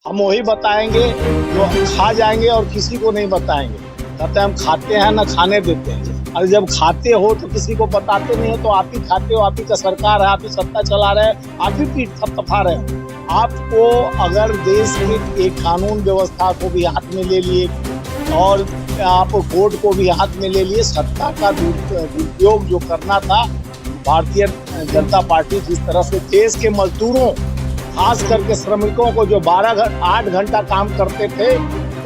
हम वही बताएँगे जो खा जाएँगे और किसी को नहीं बताएँगे। कहते हैं हम खाते हैं ना खाने देते हैं। और जब खाते हो तो किसी को बताते नहीं हो तो आप ही खाते हो, आप ही का सरकार है, आप ही सत्ता चला रहे हैं, आप ही पीठ थपथपा रहे हो। आपको अगर देश के एक कानून व्यवस्था को भी हाथ में ले लिए और आप कोर्ट को भी हाथ में ले लिए, सत्ता का दुरुपयोग जो करना था, भारतीय जनता पार्टी जिस तरह से देश के मजदूरों, खास करके श्रमिकों को जो 8 घंटा काम करते थे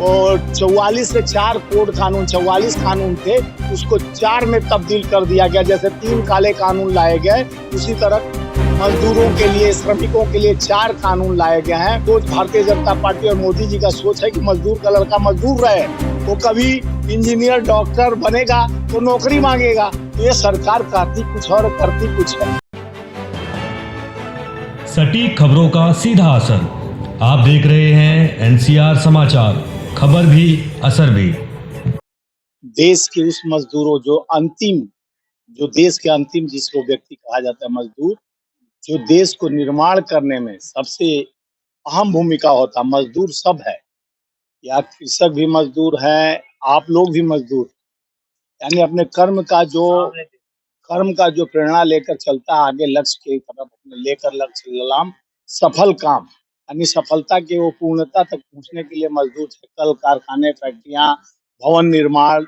और 44 से 4 कोड कानून, 44 कानून थे, उसको 4 में तब्दील कर दिया गया। जैसे 3 काले कानून लाए गए, उसी तरह मजदूरों के लिए, श्रमिकों के लिए 4 कानून लाए गए हैं। तो भारतीय जनता पार्टी और मोदी जी का सोच है कि मजदूर का लड़का मजदूर रहे। वो कभी इंजीनियर, डॉक्टर बनेगा तो नौकरी मांगेगा। तो ये सरकार कहती कुछ और करती कुछ है। सटीक खबरों का सीधा असर। आप देख रहे हैं एनसीआर समाचार, खबर भी असर भी। देश के उस मजदूरों जो देश के अंतिम जिसको व्यक्ति कहा जाता है मजदूर, जो देश को निर्माण करने में सबसे अहम भूमिका होता है, मजदूर सब है। या कृषक भी मजदूर है, आप लोग भी मजदूर, यानी अपने कर्म का जो प्रेरणा लेकर चलता है आगे लक्ष्य की तरफ, अपने लेकर लक्ष्य ललाम सफल काम, यानी सफलता के वो पूर्णता तक पहुंचने के लिए मजदूर है। कल कारखाने, फैक्ट्रियां, भवन निर्माण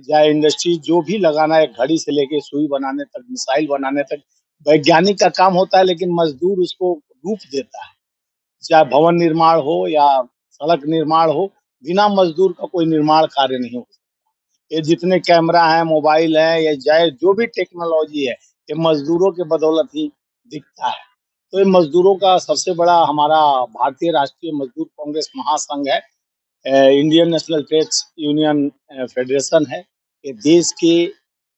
या इंडस्ट्री जो भी लगाना है, घड़ी से लेके सुई बनाने तक, मिसाइल बनाने तक, वैज्ञानिक का काम होता है, लेकिन मजदूर उसको रूप देता है। चाहे भवन निर्माण हो या सड़क निर्माण हो, बिना मजदूर का कोई निर्माण कार्य नहीं हो। ये जितने कैमरा है, मोबाइल है, या चाहे जो भी टेक्नोलॉजी है, ये मजदूरों के बदौलत ही दिखता है। तो ये मजदूरों का सबसे बड़ा हमारा भारतीय राष्ट्रीय मजदूर कांग्रेस महासंघ है, Indian national trades union federation है। ये देश के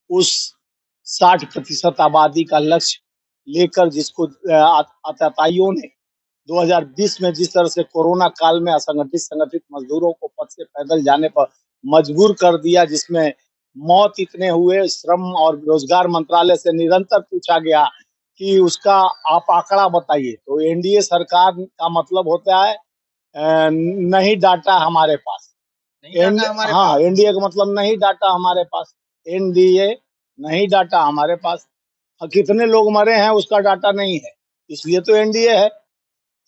उस 60% आबादी का लक्ष्य लेकर जिसको आतताइयों ने 2020 में जिस तरह से कोरोना काल में असंगठित संगठित मजदूरों को पथ से पैदल जाने पर मजबूर कर दिया, जिसमें मौत इतने हुए, श्रम और रोजगार मंत्रालय से निरंतर पूछा गया कि उसका आप आंकड़ा बताइए। तो एनडीए सरकार का मतलब होता है नहीं डाटा हमारे पास। हाँ, एनडीए का मतलब नहीं डाटा हमारे पास। एनडीए नहीं डाटा हमारे पास। कितने लोग मरे हैं उसका डाटा नहीं है, इसलिए तो एनडीए है।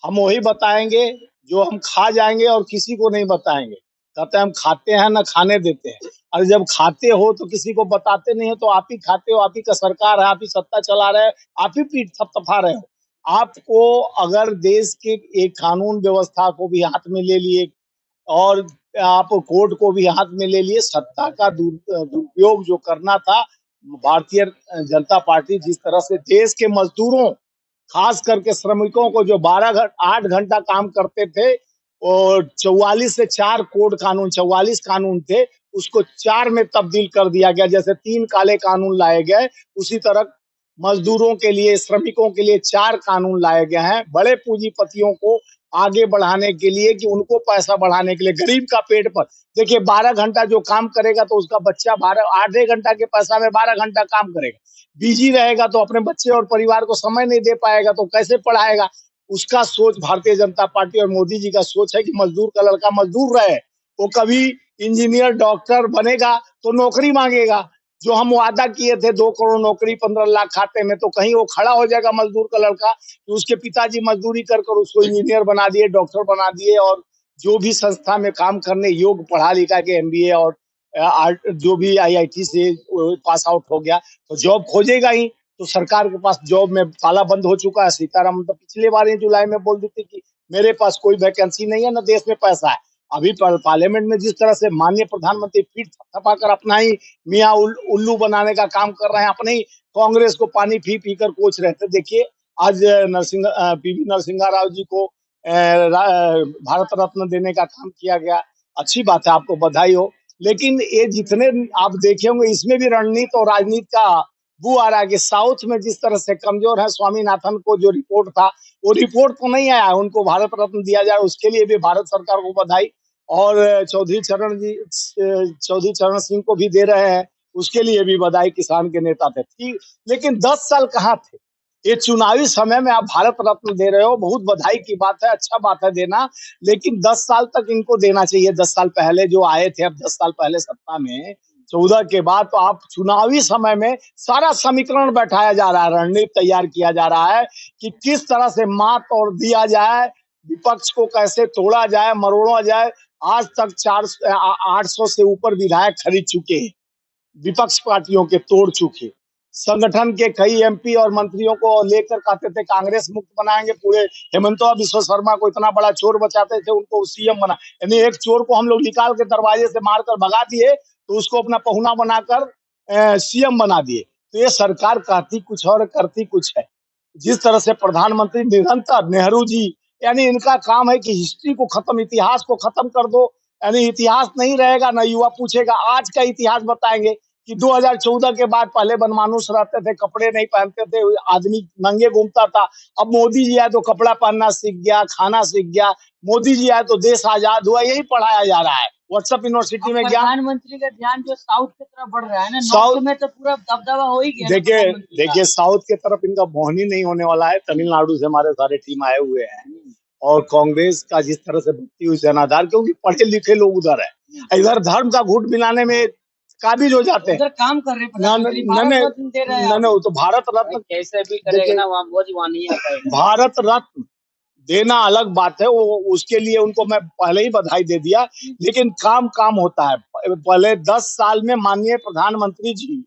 हम वही बताएँगे जो हम खा जाएँगे और किसी को नहीं बताएँगे। कहते हैं हम खाते हैं ना खाने देते हैं। और जब खाते हो तो किसी को बताते नहीं हो तो आप ही खाते हो, आप ही का सरकार है, आप ही सत्ता चला रहे हैं, आप ही पीठ थपथपा रहे हो। आपको अगर देश के एक कानून व्यवस्था को भी हाथ में ले लिए और आप कोर्ट को भी हाथ में ले लिए, सत्ता का दुरुपयोग जो करना था, भारतीय जनता पार्टी जिस तरह से देश के मजदूरों, खास करके श्रमिकों को जो 8 घंटा काम करते थे और 44 से 4 कोड कानून, 44 कानून थे, उसको 4 में तब्दील कर दिया गया। जैसे 3 काले कानून लाए गए, उसी तरह मजदूरों के लिए, श्रमिकों के लिए 4 कानून लाए गए हैं। बड़े पूंजीपतियों को आगे बढ़ाने के लिए कि उनको पैसा बढ़ाने के लिए, गरीब का पेट पर। देखिए 12 घंटा जो काम करेगा तो उसका बच्चा 8 घंटा के पैसा में 12 घंटा काम करेगा। बिजी रहेगा तो अपने बच्चे और परिवार को समय नहीं दे पाएगा तो कैसे पढ़ाएगा। उसका सोच भारतीय जनता पार्टी और मोदी जी का सोच है कि मजदूर का लड़का मजदूर रहे। वो कभी इंजीनियर, डॉक्टर बनेगा तो नौकरी मांगेगा। जो हम वादा किए थे 2 करोड़ नौकरी 15 लाख खाते में, तो कहीं वो खड़ा हो जाएगा मजदूर का लड़का कि उसके पिताजी मजदूरी कर कर उसको इंजीनियर बना दिए, डॉक्टर बना दिए और जो भी संस्था में काम करने योग्य पढ़ा लिखा के एमबीए और जो भी आईआईटी से पास आउट हो गया तो जॉब खोजेगा ही। तो सरकार के पास जॉब में ताला बंद हो चुका है। सीतारामन तो पिछले बार ही जुलाई में बोल दी थी कि मेरे पास कोई वैकेंसी नहीं है, ना देश में पैसा है। अभी पार्लियामेंट में जिस तरह से माननीय प्रधानमंत्री पीठ थपथपाकर अपना ही मियाँ उल्लू बनाने का काम कर रहे हैं, अपने ही कांग्रेस को पानी पी पी कर कोच रहे थे। देखिए आज पीवी नरसिंहा राव जी को भारत रत्न देने का काम किया गया, अच्छी बात है, आपको बधाई हो। लेकिन ये जितने आप देखे होंगे इसमें भी रणनीति और राजनीति का बू आ रहा है कि साउथ में जिस तरह से कमजोर है, स्वामीनाथन को जो रिपोर्ट था वो रिपोर्ट तो नहीं आया, उनको भारत रत्न दिया जाए उसके लिए भी भारत सरकार को बधाई। और चौधरी चरण सिंह को भी दे रहे हैं, उसके लिए भी बधाई, किसान के नेता थे। ठीक, लेकिन 10 साल कहाँ थे? ये चुनावी समय में आप भारत रत्न दे रहे हो, बहुत बधाई की बात है, अच्छा बात है देना, लेकिन 10 साल तक इनको देना चाहिए। 10 साल पहले जो आए थे, अब 10 साल पहले सत्ता में, 14 के बाद तो आप चुनावी समय में सारा समीकरण बैठाया जा रहा है, रणनीति तैयार किया जा रहा है कि किस तरह से मात और दिया जाए, विपक्ष को कैसे तोड़ा जाए, मरोड़ा जाए। आज तक 800 से ऊपर विधायक खरीद चुके हैं, विपक्ष पार्टियों के तोड़ चुके। संगठन के कई एमपी और मंत्रियों को लेकर कहते थे कांग्रेस मुक्त बनाएंगे, पूरे हेमंतवा बिश्व शर्मा को इतना बड़ा चोर बचाते थे, उनको सीएम बना, यानी एक चोर को हम लोग निकाल के दरवाजे से मारकर भगा दिए तो उसको अपना पहुना बनाकर सीएम बना दिए। तो ये सरकार कहती कुछ और करती कुछ है। जिस तरह से प्रधानमंत्री निरंतर नेहरू जी, यानी इनका काम है कि हिस्ट्री को खत्म, इतिहास को खत्म कर दो, यानी इतिहास नहीं रहेगा, ना युवा पूछेगा। आज का इतिहास बताएंगे कि 2014 के बाद पहले बनमानुस रहते थे, कपड़े नहीं पहनते थे, आदमी नंगे घूमता था। अब मोदी जी आए तो कपड़ा पहनना सीख गया, खाना सीख गया। मोदी जी आए तो देश आजाद हुआ, यही पढ़ाया जा रहा है व्हाट्सएप यूनिवर्सिटी में। ज्ञान प्रधानमंत्री का ध्यान जो साउथ की तरफ बढ़ रहा है ना, साउथ नॉर्थ में तो पूरा दबदबा हो ही गया। देखिए साउथ की तरफ इनका मोहन ही नहीं होने वाला है। तमिलनाडु से हमारे सारे टीम आए हुए हैं, और कांग्रेस का जिस तरह से बढ़ती हुई जनाधार, क्योंकि पढ़े लिखे लोग उधर है, इधर धर्म का घूट मिलाने में काबिज हो जाते हैं। उधर काम कर रहे हैं, वो तो भारत रत्न कैसे भी करेगा ना, वहाँ नहीं आता है। भारत रत्न देना अलग बात है, वो उसके लिए उनको मैं पहले ही बधाई दे दिया, लेकिन काम काम होता है। पहले 10 साल में माननीय प्रधानमंत्री जी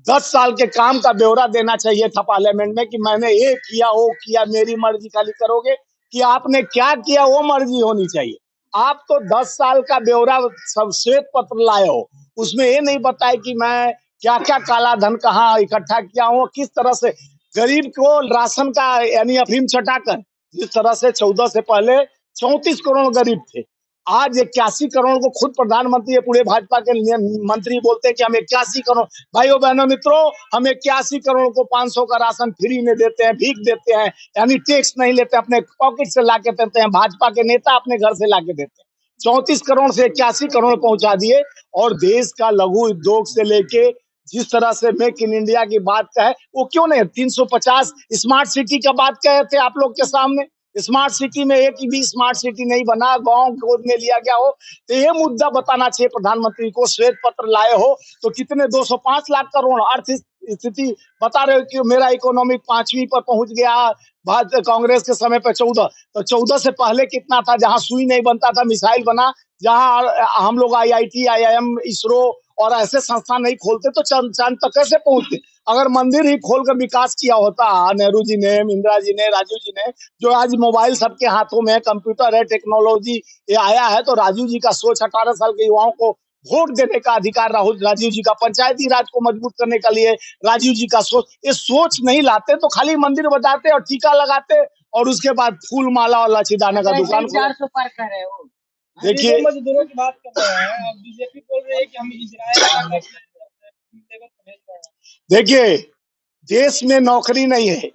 10 साल के काम का ब्यौरा देना चाहिए था पार्लियामेंट में कि मैंने ये किया, वो किया, मेरी मर्जी खाली करोगे कि आपने क्या किया, वो मर्जी होनी चाहिए। आप तो 10 साल का ब्यौरा सब श्वेत पत्र लाए हो, उसमें ये नहीं बताए कि मैं क्या क्या काला धन कहाँ इकट्ठा किया हूँ, किस तरह से गरीब को राशन का यानी अफीम चटाकर, जिस तरह से 14 से पहले 34 करोड़ गरीब थे, आज 81 करोड़ को खुद प्रधानमंत्री पूरे भाजपा के मंत्री बोलते हैं कि हम 81 करोड़, भाइयों बहनों मित्रों, हम 81 करोड़ को 500 का राशन फ्री में देते हैं, भीख देते हैं, यानी टैक्स नहीं लेते, अपने पॉकेट से ला के देते हैं, भाजपा के नेता अपने घर से ला के देते हैं। 34 करोड़ से 81 करोड़ पहुंचा दिए। और देश का लघु उद्योग से लेके जिस तरह से मेक इन इंडिया की बात कहे, वो क्यों नहीं 350 स्मार्ट सिटी का बात कहे थे आप लोग के सामने। स्मार्ट सिटी में एक भी स्मार्ट सिटी नहीं बना, गांव गोद में लिया गया हो। तो ये मुद्दा बताना चाहिए प्रधानमंत्री को। श्वेत पत्र लाए हो तो कितने 205 लाख करोड़ अर्थ स्थिति बता रहे हो कि मेरा इकोनॉमिक 5वीं पर पहुंच गया। कांग्रेस के समय पे 14, तो 14 से पहले कितना था, जहां सुई नहीं बनता था मिसाइल बना, जहां हम लोग आईआईटी, आईआईएम, इसरो और ऐसे संस्थान नहीं खोलते तो चांद तक कैसे पहुंचते। अगर मंदिर ही खोलकर विकास किया होता नेहरू जी ने, इंदिरा जी ने, राजीव जी ने, जो आज मोबाइल सबके हाथों में है, कंप्यूटर है, टेक्नोलॉजी ये आया है, तो राजीव जी का सोच 18 साल के युवाओं को वोट देने का अधिकार, राहुल राजीव जी का पंचायती राज को मजबूत करने के लिए राजीव जी का सोच, ये सोच नहीं लाते तो खाली मंदिर बजाते और टीका लगाते और उसके बाद फूल माला और लाचीदाना का दुकान। 400 पार कर रहे हो। देखिए मजदूरों की बात कर रहे हैं, बीजेपी बोल रही है कि हम इजराइल देखिए देश में नौकरी नहीं है,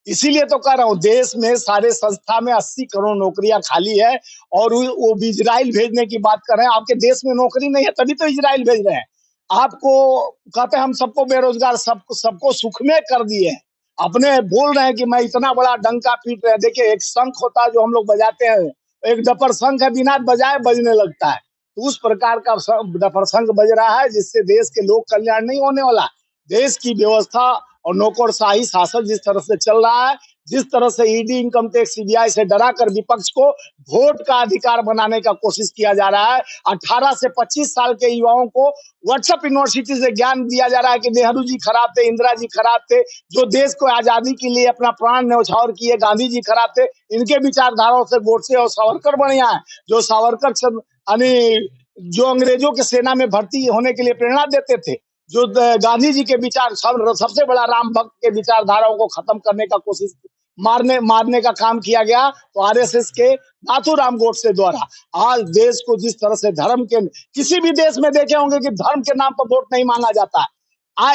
इसीलिए तो कह रहा हूँ, देश में सारे संस्था में 80 करोड़ नौकरियां खाली है, और वो भी इजराइल भेजने की बात कर रहे हैं। आपके देश में नौकरी नहीं है तभी तो इजराइल भेज रहे हैं। आपको कहते हैं हम सबको बेरोजगार, सबको सुख में कर दिए हैं। अपने बोल रहे हैं कि मैं इतना बड़ा डंका पीट रहे हैं। देखिए एक शंख होता है जो हम लोग बजाते हैं, एक डपर शंख है, बिना बजाए बजने लगता है, तो उस प्रकार का डपर शंख बज रहा है, जिससे देश के लोक कल्याण नहीं होने वाला। देश की व्यवस्था और नौकरशाही शासन जिस तरह से चल रहा है, जिस तरह से ईडी, इनकम टैक्स, सीबीआई से डरा कर विपक्ष को वोट का अधिकार बनाने का कोशिश किया जा रहा है। 18 से 25 साल के युवाओं को व्हाट्सएप यूनिवर्सिटी से ज्ञान दिया जा रहा है कि नेहरू जी खराब थे, इंदिरा जी खराब थे, जो देश को आजादी के लिए अपना प्राण न्यौछावर किए, गांधी जी खराब थे, इनके विचारधाराओं से गोडसे और सावरकर बढ़िया है। जो सावरकर यानी जो अंग्रेजों के सेना में भर्ती होने के लिए प्रेरणा देते थे, जो गांधी जी के विचार, सबसे बड़ा राम भक्त के विचारधाराओं को खत्म करने का कोशिश, मारने का काम किया गया, तो आरएसएस के नाथूराम गोडसे द्वारा आज देश को जिस तरह से धर्म के, किसी भी देश में देखे होंगे कि धर्म के नाम पर वोट नहीं मांगा जाता है।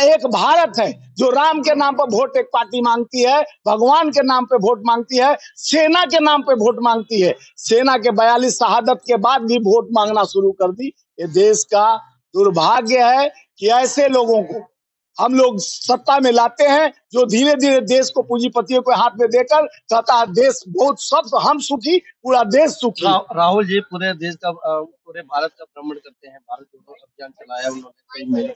एक भारत है जो राम के नाम पर वोट एक पार्टी मांगती है, भगवान के नाम पे वोट मांगती है, सेना के नाम पे वोट मांगती है। सेना के 42 शहादत के बाद भी वोट मांगना शुरू कर दी। ये देश का दुर्भाग्य है कि ऐसे लोगों को हम लोग सत्ता में लाते हैं, जो धीरे धीरे देश को पूंजीपतियों के हाथ में देकर कहता है देश बहुत सब हम सुखी, पूरा देश सुखी। राहुल जी पूरे देश का पूरे भारत का भ्रमण करते हैं, भारत जोड़ो अभियान चलाया उन्होंने कई महीने।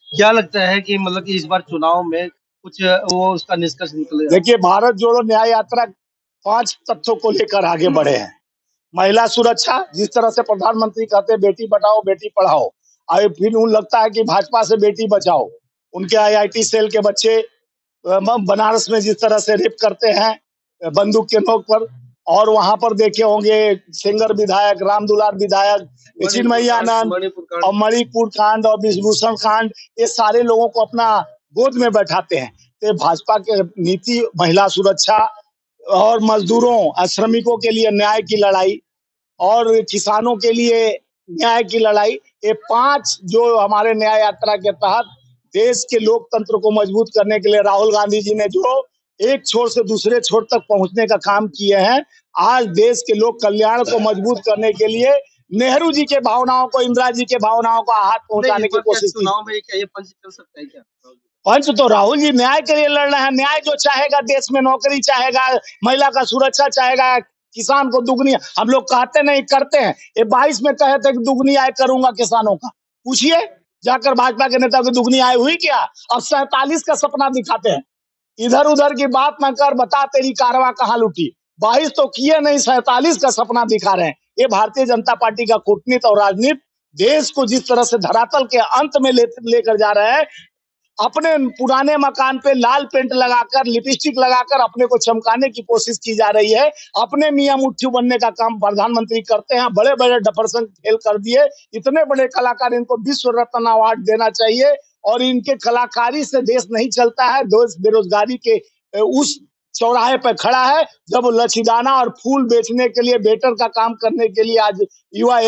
क्या लगता है कि मतलब कि इस बार चुनाव में कुछ वो उसका निष्कर्ष निकलेगा? देखिए, भारत जोड़ो न्याय यात्रा 5 तथ्यों को लेकर आगे बढ़े हैं। महिला सुरक्षा, जिस तरह से प्रधानमंत्री कहते हैं बेटी बचाओ बेटी पढ़ाओ, अभी फिर उन लगता है कि भाजपा से बेटी बचाओ। उनके आईआईटी सेल के बच्चे बनारस में जिस तरह से रेप करते हैं बंदूक के नोक पर, और वहां पर देखे होंगे सिंगर विधायक, रामदुलार विधायक, चिन्मयी आनंद और मणिपुर कांड और विभूषण कांड, ये सारे लोगों को अपना गोद में बैठाते हैं। तो भाजपा के नीति महिला सुरक्षा और मजदूरों और श्रमिकों के लिए न्याय की लड़ाई और किसानों के लिए न्याय की लड़ाई, ये 5 जो हमारे न्याय यात्रा के तहत देश के लोकतंत्र को मजबूत करने के लिए राहुल गांधी जी ने जो एक छोर से दूसरे छोर तक पहुंचने का काम किए हैं, आज देश के लोक कल्याण को मजबूत करने के लिए नेहरू जी के भावनाओं को, इंदिरा जी के भावनाओं को हाथ पहुंचाने की कोशिश की। चुनाव में क्या ये पंच चल सकता है क्या? पंच तो राहुल जी न्याय के लिए लड़ रहे हैं। न्याय जो चाहेगा, देश में नौकरी चाहेगा, महिला का सुरक्षा चाहेगा, किसान को दुगनी, हम लोग कहते नहीं करते हैं। ये 22 में कहे थे कि दुगनी आय करूंगा किसानों का, पूछिए जाकर भाजपा के नेता की दुगनी आय हुई क्या? अब 47 का सपना दिखाते हैं। इधर उधर की बात न कर, बता तेरी कारवा कहाँ लुटी। 22 तो किए नहीं, 47 का सपना दिखा रहे हैं। ये भारतीय जनता पार्टी का कूटनीति और राजनीति देश को जिस तरह से धरातल के अंत में लेकर जा रहे हैं, अपने पुराने मकान पे लाल पेंट लगाकर, लिपस्टिक लगाकर अपने को चमकाने की कोशिश की जा रही है। अपने मियां मुट्ठी बनने का काम प्रधानमंत्री करते हैं। बड़े बड़े डफरसन फेल कर दिए। इतने बड़े कलाकार, इनको विश्व रत्न अवार्ड देना चाहिए। और इनके कलाकारी से देश नहीं चलता है। देश बेरोजगारी के उस चौराहे पर खड़ा है जब लचीदाना और फूल बेचने के लिए, वेटर का काम करने के लिए आज युवा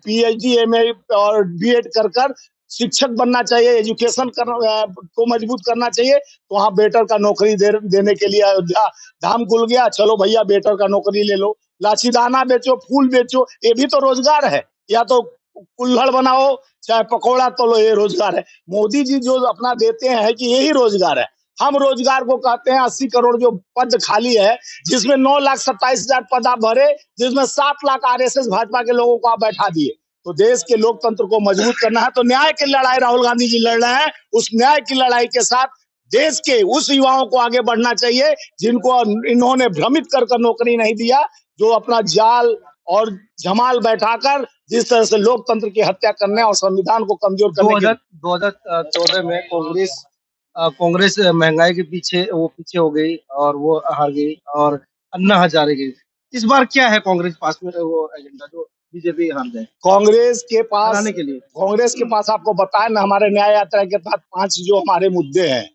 पीएचडी एमए और बीएड कर शिक्षक बनना चाहिए, एजुकेशन को मजबूत करना चाहिए। तो वहाँ बेटर का नौकरी देने के लिए अयोध्या धाम खुल गया। चलो भैया बेटर का नौकरी ले लो, लाचीदाना बेचो, फूल बेचो, ये भी तो रोजगार है। या तो कुल्हड़ बनाओ चाहे पकौड़ा तलो, ये रोजगार है। मोदी जी जो अपना देते हैं कि यही रोजगार है। हम रोजगार को कहते हैं 80 करोड़ जो पद खाली है, जिसमें 9,27,000 पद आप भरे, जिसमें 7 लाख आरएसएस भाजपा के लोगों को आप बैठा दिए। तो देश के लोकतंत्र को मजबूत करना है तो न्याय की लड़ाई राहुल गांधी जी लड़ रहे हैं। उस न्याय की लड़ाई के साथ देश के उस युवाओं को आगे बढ़ना चाहिए जिनको इन्होंने भ्रमित कर नौकरी नहीं दिया, जो अपना जाल और जमाल बैठाकर जिस तरह से लोकतंत्र की हत्या करने और संविधान को कमजोर करने के 2014 में कांग्रेस महंगाई के पीछे हो गई और वो हार गई और अन्ना हजारे गई। इस बार क्या है कांग्रेस पास में वो एजेंडा जो बीजेपी हार गए? कांग्रेस के पास आपको बताया ना, हमारे न्याय यात्रा के तहत 5 जो हमारे मुद्दे हैं।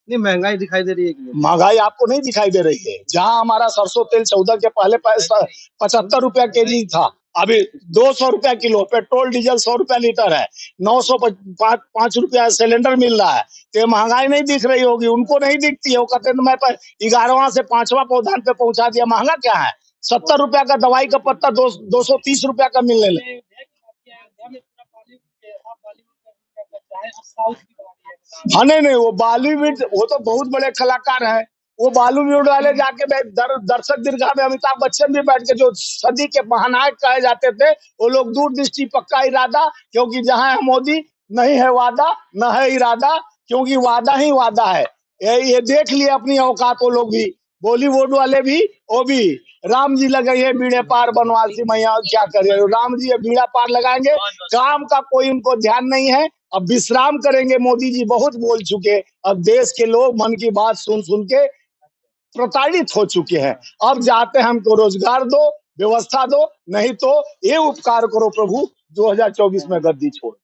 नहीं, महंगाई दिखाई दे रही है? महंगाई आपको नहीं दिखाई दे रही है। जहां हमारा सरसों तेल 14 के पहले 75 रुपया केजी था, अभी 200 रुपया किलो। पेट्रोल डीजल 100 रुपया लीटर है, 905 रुपया सिलेंडर मिल रहा है। तो महंगाई नहीं दिख रही होगी, उनको नहीं दिखती है। वो कहते हैं मैं 11वां से 5वां पौधान पे पहुंचा दिया। महंगा क्या है? 70 रुपया का दवाई का पत्ता 230 रुपया का मिलने लगा। हाँ नहीं, वो बॉलीवुड, वो तो बहुत बड़े कलाकार हैं। वो बॉलीवुड वाले जाके दर्शक दीर्घा में अमिताभ बच्चन भी बैठ के, जो सदी के महानायक कहे जाते थे, वो लोग दूरदृष्टि पक्का इरादा, क्योंकि जहां है मोदी नहीं है वादा, न है इरादा, क्योंकि वादा ही वादा है। ये देख लिए अपनी औकात वो लोग भी, बॉलीवुड वाले भी। वो भी राम जी लगाइए बीड़े पार बनवासी मैया, क्या करिए राम जी बीड़ा पार लगाएंगे। काम का कोई उनको ध्यान नहीं है। अब विश्राम करेंगे। मोदी जी बहुत बोल चुके, अब देश के लोग मन की बात सुन सुन के प्रताड़ित हो चुके हैं। अब जाते हैं हमको रोजगार दो, व्यवस्था दो, नहीं तो ये उपकार करो प्रभु 2024 में गद्दी छोड़।